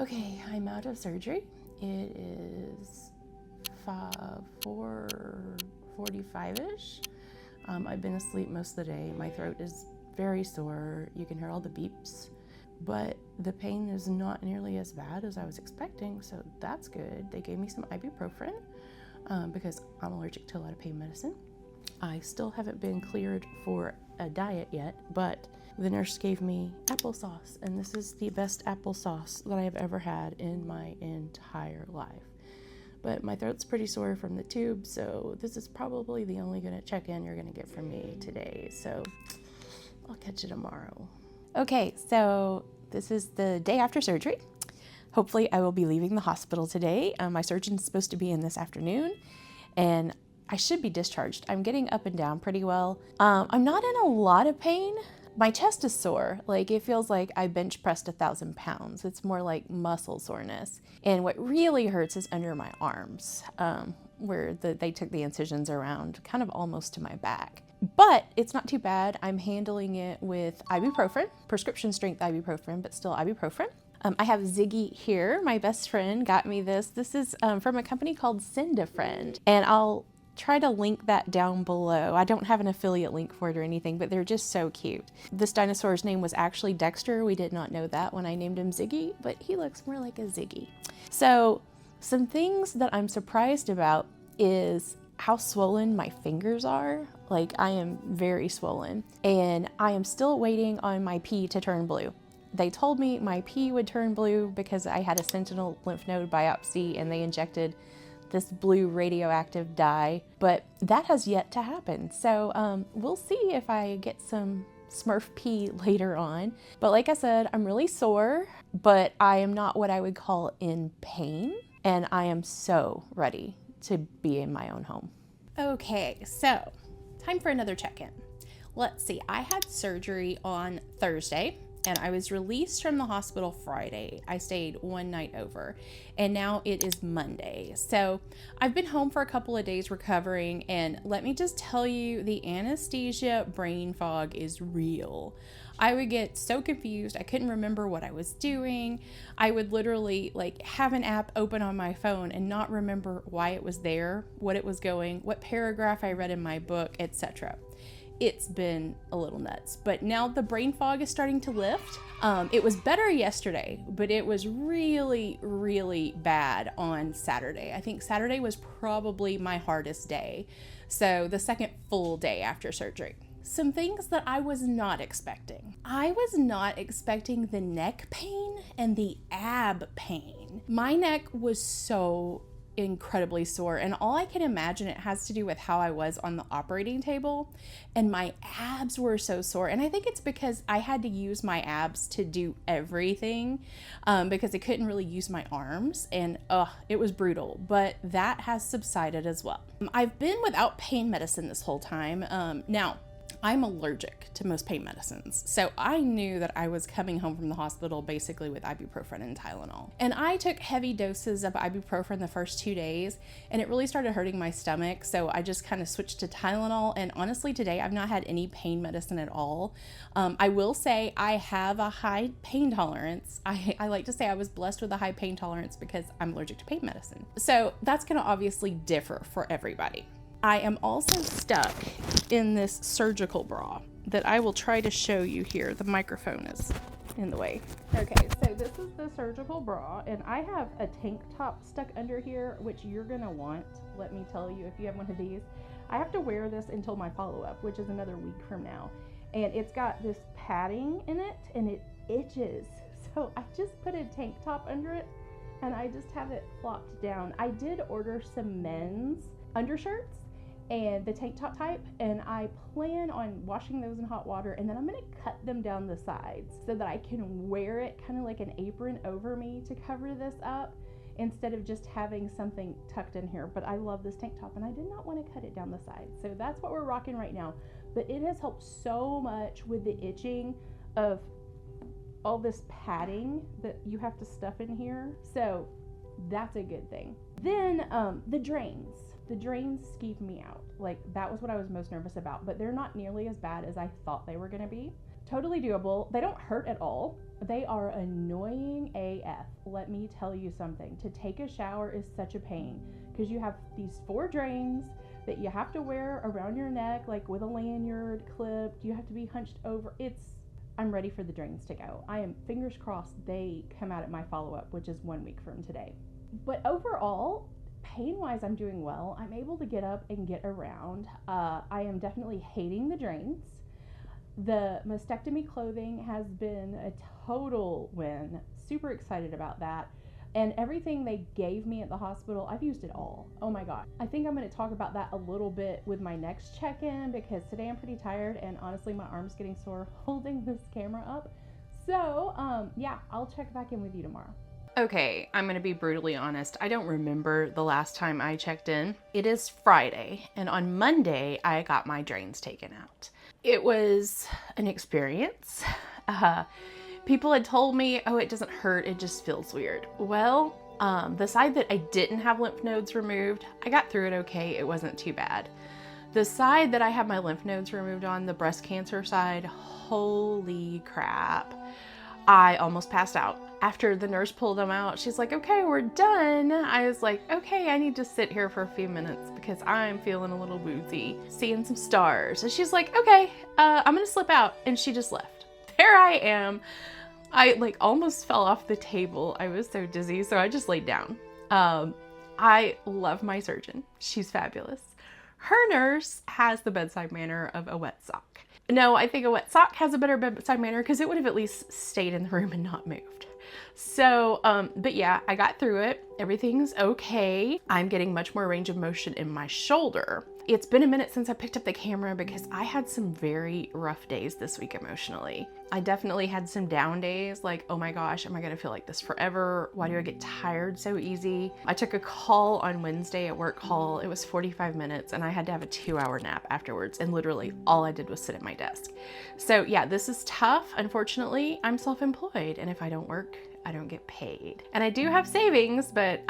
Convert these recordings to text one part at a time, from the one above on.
Okay, I'm out of surgery. It is 4:45-ish. I've been asleep most of the day. My throat is very sore. You can hear all the beeps, but the pain is not nearly as bad as I was expecting, so that's good. They gave me some ibuprofen because I'm allergic to a lot of pain medicine. I still haven't been cleared for a diet yet, but the nurse gave me applesauce, and this is the best applesauce that I've ever had in my entire life. But my throat's pretty sore from the tube, so this is probably the only check-in you're gonna get from me today, so I'll catch you tomorrow. Okay, so this is the day after surgery. Hopefully I will be leaving the hospital today. My surgeon's supposed to be in this afternoon, and I should be discharged. I'm getting up and down pretty well. I'm not in a lot of pain. My chest is sore. Like, it feels like I bench pressed 1,000 pounds. It's more like muscle soreness. And what really hurts is under my arms, where they took the incisions around kind of almost to my back. But it's not too bad. I'm handling it with ibuprofen, prescription strength ibuprofen, but still ibuprofen. I have Ziggy here. My best friend got me this. This is from a company called Send a Friend, and I'll try to link that down below. I don't have an affiliate link for it or anything, but they're just so cute. This dinosaur's name was actually Dexter. We did not know that when I named him Ziggy, but he looks more like a Ziggy. So some things that I'm surprised about is how swollen my fingers are. Like, I am very swollen, and I am still waiting on my pee to turn blue. They told me my pee would turn blue because I had a sentinel lymph node biopsy and they injected this blue radioactive dye, but that has yet to happen. So we'll see if I get some smurf pee later on. But like I said, I'm really sore, but I am not what I would call in pain, and I am so ready to be in my own home. Okay, so time for another check-in. Let's see, I had surgery on Thursday, and I was released from the hospital Friday. I stayed one night over, and now it is Monday. So I've been home for a couple of days recovering, and let me just tell you, the anesthesia brain fog is real. I would get so confused. I couldn't remember what I was doing. I would literally have an app open on my phone and not remember why it was there, what it was going, what paragraph I read in my book, etc. It's been a little nuts, but now the brain fog is starting to lift. It was better yesterday, but it was really, really bad on Saturday. I think Saturday was probably my hardest day. So the second full day after surgery. Some things that I was not expecting. I was not expecting the neck pain and the ab pain. My neck was so incredibly sore, and all I can imagine it has to do with how I was on the operating table, and my abs were so sore. And I think it's because I had to use my abs to do everything because I couldn't really use my arms, and it was brutal, but that has subsided as well. I've been without pain medicine this whole time. Now I'm allergic to most pain medicines, so I knew that I was coming home from the hospital basically with ibuprofen and Tylenol. And I took heavy doses of ibuprofen the first 2 days, and it really started hurting my stomach, so I just kind of switched to Tylenol. And honestly, today I've not had any pain medicine at all. I will say I have a high pain tolerance. I like to say I was blessed with a high pain tolerance because I'm allergic to pain medicine. So that's going to obviously differ for everybody. I am also stuck in this surgical bra that I will try to show you here. The microphone is in the way. Okay, so this is the surgical bra, and I have a tank top stuck under here, which you're gonna want, let me tell you, if you have one of these. I have to wear this until my follow-up, which is another week from now. And it's got this padding in it, and it itches. So I just put a tank top under it, and I just have it flopped down. I did order some men's undershirts and the tank top type, and I plan on washing those in hot water, and then I'm gonna cut them down the sides so that I can wear it kind of like an apron over me to cover this up instead of just having something tucked in here. But I love this tank top, and I did not want to cut it down the sides, so that's what we're rocking right now. But it has helped so much with the itching of all this padding that you have to stuff in here, so that's a good thing. Then the drains skeeved me out. Like, that was what I was most nervous about, but they're not nearly as bad as I thought they were going to be. totally doable. They don't hurt at all. They are annoying AF. Let me tell you something. To take a shower is such a pain because you have these 4 drains that you have to wear around your neck, like with a lanyard clipped. You have to be hunched over. I'm ready for the drains to go. I am fingers crossed they come out at my follow-up, which is 1 week from today. But overall, pain-wise, I'm doing well. I'm able to get up and get around. I am definitely hating the drains. The mastectomy clothing has been a total win. Super excited about that. And everything they gave me at the hospital, I've used it all. Oh my God. I think I'm going to talk about that a little bit with my next check-in because today I'm pretty tired and honestly my arm's getting sore holding this camera up. So yeah, I'll check back in with you tomorrow. Okay, I'm gonna be brutally honest. I don't remember the last time I checked in. It is Friday, and on Monday, I got my drains taken out. It was an experience. People had told me, oh, it doesn't hurt, it just feels weird. Well, the side that I didn't have lymph nodes removed, I got through it okay, it wasn't too bad. The side that I have my lymph nodes removed on, the breast cancer side, holy crap. I almost passed out. After the nurse pulled them out, she's like, okay, we're done. I was like, okay, I need to sit here for a few minutes because I'm feeling a little woozy, seeing some stars. And she's like, okay, I'm gonna slip out. And she just left. There I am. I like almost fell off the table. I was so dizzy, so I just laid down. I love my surgeon. She's fabulous. Her nurse has the bedside manner of a wet sock. No, I think a wet sock has a better bedside manner because it would have at least stayed in the room and not moved. So, but yeah, I got through it. Everything's okay. I'm getting much more range of motion in my shoulder. It's been a minute since I picked up the camera because I had some very rough days this week emotionally. I definitely had some down days like, oh my gosh, am I gonna feel like this forever? Why do I get tired so easy? I took a call on Wednesday, a work call. It was 45 minutes and I had to have a 2-hour nap afterwards. And literally all I did was sit at my desk. So yeah, this is tough. Unfortunately, I'm self-employed and if I don't work, I don't get paid. And I do have savings, but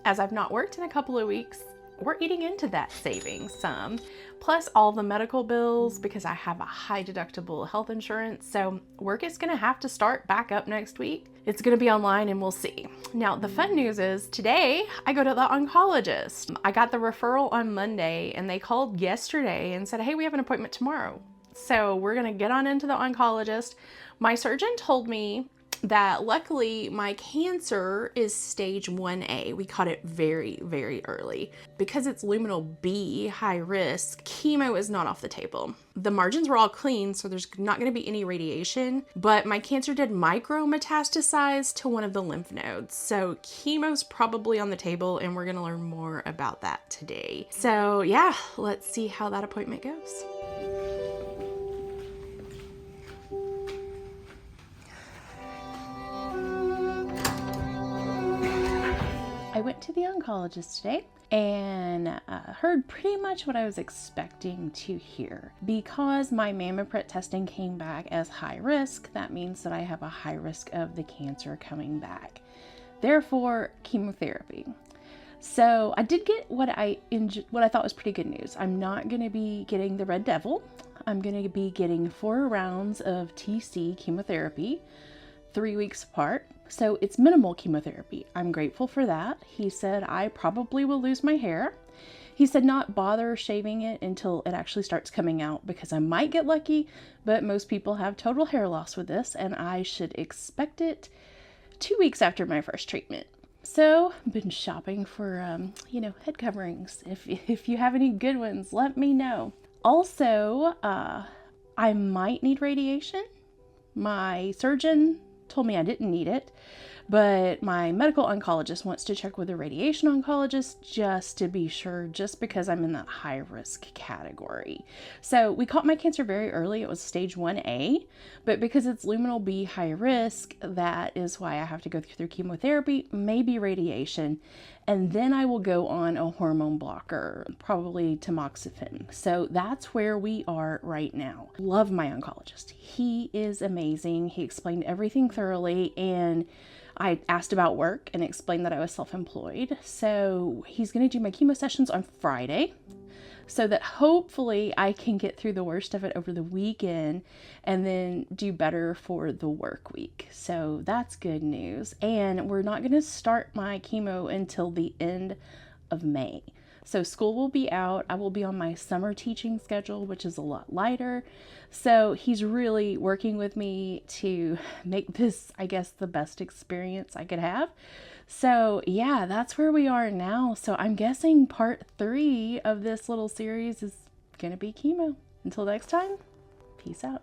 as I've not worked in a couple of weeks, we're eating into that savings some, plus all the medical bills because I have a high deductible health insurance. So work is gonna have to start back up next week. It's gonna be online and we'll see. Now, the fun news is today I go to the oncologist. I got the referral on Monday and they called yesterday and said, hey, we have an appointment tomorrow. So we're gonna get on into the oncologist. My surgeon told me that luckily my cancer is stage 1A. We caught it very, very early. Because it's luminal B, high risk, chemo is not off the table. The margins were all clean, so there's not gonna be any radiation, but my cancer did micro metastasize to one of the lymph nodes. So chemo's probably on the table and we're gonna learn more about that today. So yeah, let's see how that appointment goes. I went to the oncologist today and heard pretty much what I was expecting to hear. Because my mammogram testing came back as high risk, that means that I have a high risk of the cancer coming back. Therefore, chemotherapy. So I did get what I thought was pretty good news. I'm not going to be getting the Red Devil. I'm going to be getting 4 rounds of TC chemotherapy, 3 weeks apart. So it's minimal chemotherapy. I'm grateful for that. He said I probably will lose my hair. He said not bother shaving it until it actually starts coming out because I might get lucky, but most people have total hair loss with this and I should expect it 2 weeks after my first treatment. So I've been shopping for, head coverings. If you have any good ones, let me know. Also, I might need radiation. My surgeon told me I didn't need it, but my medical oncologist wants to check with a radiation oncologist just to be sure, just because I'm in that high risk category. So we caught my cancer very early. It was stage 1A, but because it's luminal B high risk, that is why I have to go through chemotherapy, maybe radiation, and then I will go on a hormone blocker, probably tamoxifen. So that's where we are right now. Love my oncologist. He is amazing. He explained everything thoroughly, and I asked about work and explained that I was self-employed. So he's going to do my chemo sessions on Friday, so that hopefully I can get through the worst of it over the weekend and then do better for the work week. So that's good news. And we're not going to start my chemo until the end of May. So school will be out. I will be on my summer teaching schedule, which is a lot lighter. So he's really working with me to make this, I guess, the best experience I could have. So yeah, that's where we are now. So I'm guessing part 3 of this little series is going to be chemo. Until next time, peace out.